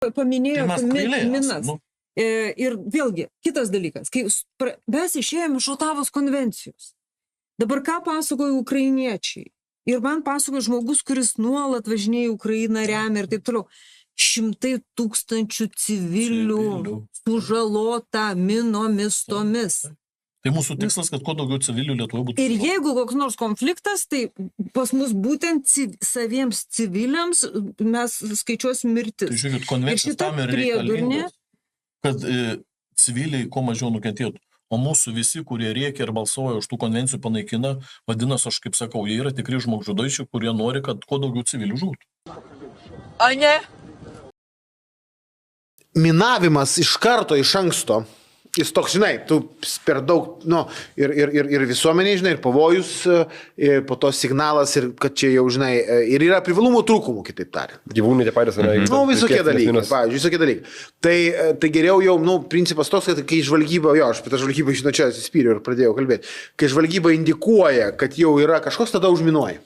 paminėjote minas. Nu. Ir vėlgi, kitas dalykas, kai mes išėjome iš Otavos konvencijos. Dabar ką pasakoja ukrainiečiai? Ir man pasakoja žmogus, kuris nuolat važinėja į Ukrainą, remia ir taip toliau. 100 000 civilių sužalota minomis tomis. Tai mūsų tikslas, kad kuo daugiau civilių Lietuvoje būtų. Ir jeigu koks nors konfliktas, tai pas mus būtent saviems civiliams mes skaičiuosim mirtis. Tai žiūrėkit, konvencijos tam ir reikalingos, kad civiliai kuo mažiau nukentėtų. O mūsų visi, kurie rėkia ir balsuoja už tų konvencijų panaikina, vadinasi, aš kaip sakau, jie yra tikri žmogžudaičiai, kurie nori, kad kuo daugiau civilių žūtų. A ne? Minavimas iš karto, iš anksto, jis toks, žinai, tu per daug, nu, ir visuomeniai, žinai, ir pavojus, ir po to signalas, ir kad čia jau, žinai, ir yra privalumų trūkumų, kitaip tariant. Gyvūnai tie patys yra. Nu, visokie dalykai, pavyzdžiui, visokie dalykai. Tai geriau jau, nu, principas toks, kad kai žvalgyba, jo, aš apie tą žvalgybą, žinau, čia atsispyriau ir pradėjau kalbėti, kai žvalgyba indikuoja, kad jau yra kažkoks, tada užminuoja.